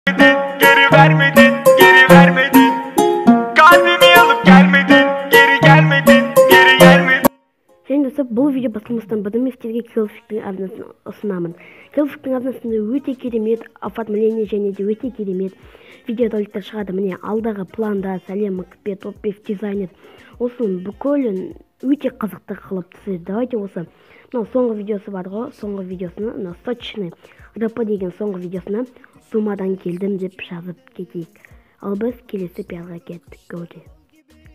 Geri vermedin, geri vermedin. Kalbimi alıp gelmedin, geri gelmedin, geri gelmedin. Және достар, бұл видео басылмастан бұрын мен сіздерге Келфиктің арнасын ұсынамын. Келфиктің арнасында өте керемет оформление және де өте керемет видеороликтер шығады. Міне алдағы планда сәлем МКП топ-5 дизайнер осының бүкілін өте қызықты қылып түсірді. Давайте осы соңғы видеосы бар ғой, соңғы видеосына сочный РП деген соңғы видеосына Зумадан келдім деп жазып кетейік. Ал біз келесі пиарға кеттік. Көрді.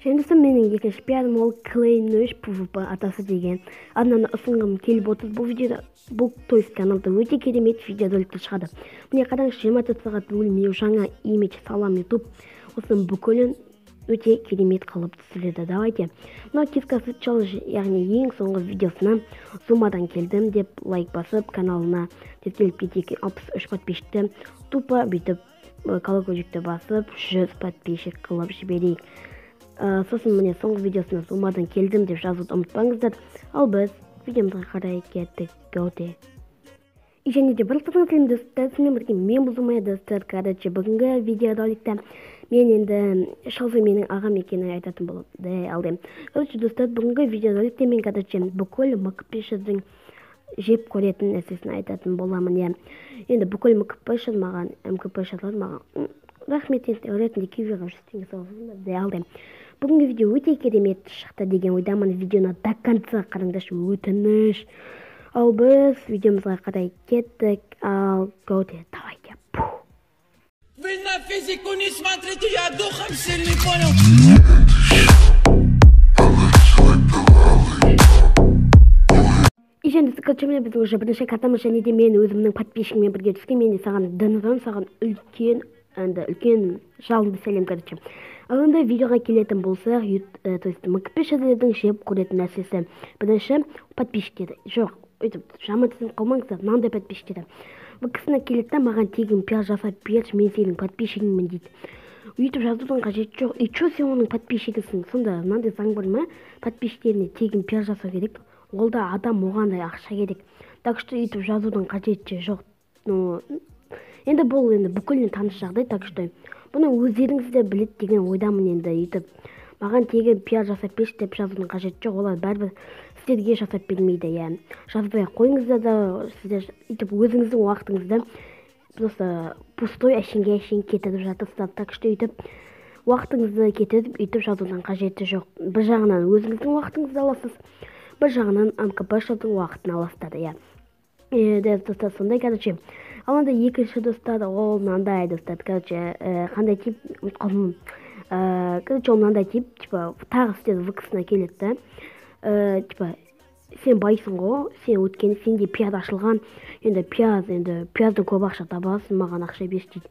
Және де менің екінші пиарым ол Клейнөш PvP атасы деген арнаны ұсынғым келіп отыр. Бұл видеода бұл каналда өте керемет видеороликтер шығады. Міне қараңызшы, 24 сағат бүгін менің жаңа имидж салам YouTube осының бүкілін өте керемет қылып түсіреді. Давайте. Мынау кескасы челлендж, яғни ең соңғы видеосына Зумадан келдім деп лайк басып, каналына тіркеліп кетейік. 63 подписчикті тупо бүйтіп колокольчикті басып 100 подписчик қылып жіберейік. Сосын міне соңғы видеосына Зумадан келдім деп жазуды ұмытпаңыздар. Ал біз видеомызға қарай кеттік. Көрді. Және де барлықтарыңыз сәлем достар, сіздермен бірге мен Зумай достар. Короче, бүгінгі видеороликте мен енді шалзы менің ағам екенін айтатын болады. Алдым. Короче, достар, бүгінгі видеороликте мен бүкіл МКП-шіздің жеп көретін нәрсесін айтатын боламын. Енді бүкіл МКП-шіз маған, МКП-шызлар маған рахмет ретінде күйеуге жүрсеңіз солай алдым. Бүгінгі видео өте керемет шықты деген ойдамын. Видеоны до конца қараңдаршы, өтініш. Ал біз видеомызға қарай кеттік. Ал көрді. Давайте. Вы на физику не смотрите, я духом сильный, понял? Және скачамне біз уже бірінші катамыз, және де мен өзімнің подписчикіммен бірге түскен. Мен де саған дынған, саған үлкен жалынды сәлем короче. Ал енді видеоға келетін болса, то есть МКП-шілердің жеп көретін нәрсесі. Бірінші подписчиктері. Жоқ, өйтіп жаман түсініп қалмаңыздар, мынандай подписчиктері. Бұл кісіні келеді, маған тегін пиар жасап берші, мен сенің подписчигіңмін дейді. Өйтіп жазудың қажеті жоқ. И чё сен оның подписчигісің? Сонда мынандай заң бар ма? Подписчиктеріне тегін пиар жасау керек. Ол да адам оған да ақша керек. Так что өйтіп жазудың қажеті жоқ. Енді бұл бүкіліне таныш жағдай, так что бұны өздеріңіз де білет деген ойдамын. Енді өйтіп маған тегін пиар жасап берші деп жазудың қажеті жоқ. Олар бәрібір сіздерге жасап бермейді. Жазбай қойыңыздар да, сіздер өйтіп өзіңіздің уақытыңызды просто пустой әшейінге кетіріп жатырсыздар. Так что өйтіп уақытыңызды кетіріп өйтіп жазудың қажеті жоқ. Бір жағынан өзіңіздің уақытыңызды аласыз, бір жағынан МКП-шілердің уақытын аласыздар. Достар, сондай, короче. Ал анда екінші достар, ол мынандай достар, короче, қандай тип, короче, ол мынандай тип, типа, тағы сіздер вксына келеді, типа, сен байсың ғой, сен өткен, сенде пиар ашылған, енді пиарды көп ақша табасың, маған ақша берші дейді.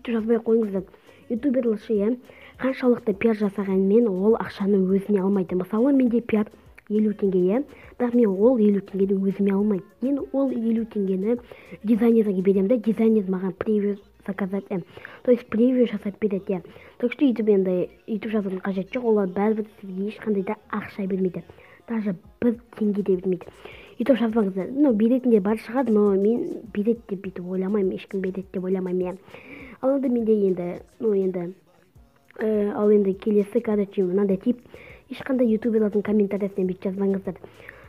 Өйтіп жазбай қойыңыздар. Ютуберлерші, қаншалықты пиар жасағанмен ол ақшаны өзіне алмайды. Мысалы, менде пиар 50 теңге, бірақ мен ол 50 теңгені өзіме алмайды. Мен ол 50 теңгені дизайнерге беремін, дизайнер маған превью заказать, то есть превью жасап береді. Так что өйтіп жазудың қажеті жоқ, олар бәрібір сізге ешқандай да ақша бермейді. Даже 1 теңге де бермейді. Өйтіп жазбаңыздар. Беретін де бар шығар, но мен береді деп бүйтіп ойламаймын, ешкім береді деп ойламаймын. Ал енді менде ал енді келесі, короче, мынандай тип. Ешқандай ютуберлердің комментариясына бүйтіп жазбаңыздар.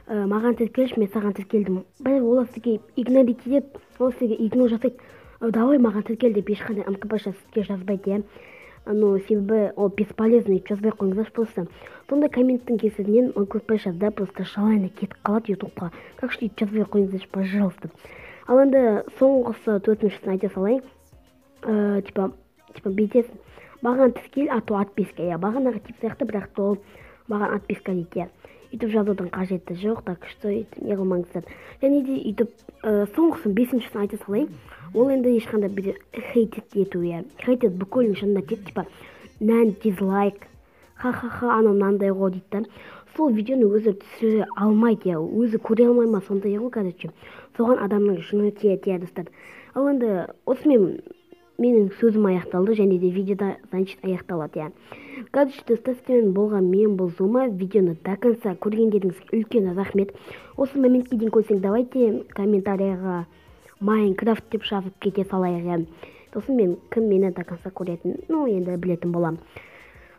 Маған тіркелші, мен саған тіркелдім. Олар сізге игнорить етіп, ол сізге игнор жасайды. Давай маған тіркел деп ешқандай МКП-ша сізге жазбайды. Себебі ол бесполезный, жазбай қойыңыздар просто. Сондай комменттің кесірінен МКП-ша да просто шалайына кетіп қалады ютубқа. Так что жазбай қойыңыздар, пожалуйста. Ал енді соңғысы 4-шісін айта салайын. Типа бейтесін. Маған тіркел, а то отписка. Бағанағы тип сияқты, бірақ ол маған отписка дейді. Өйтіп жазудың қажеті жоқ, так что не қылмаңыздар. Және де өйтіп соңғысын 5-шісін айта салайын. Ол енді ешқандай бір хейтед ету. Хейтед бүкілін шынында тек, типа, нән дизлайк, ха-ха-ха, анау мынандай ғой дейді. Сол видеоны өзі түсіре алмайды, өзі көре алмай ма, сондай ғой, короче. Соған адамның жыны тия достар. Ал енді осымен менің сөзім аяқталды, және де видеода значит аяқталады. Короче, достар, болған мен бұл Зума. Видеоны до конца көргендеріңізге үлкен рахмет. Осы моментке дейін көрсең, давайте комментарияға Майнкрафт деп жазып кете салайық. сосын мен кім мені до конца көретін, ну енді білетін болам.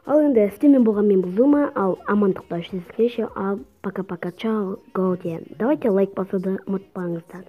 Ал енді сіздермен болған мен бұл Зума, ал амандықта жүздескенше, ал пока-пока, чао, гоуде. Давайте лайк басуды ұмытпаңыздар.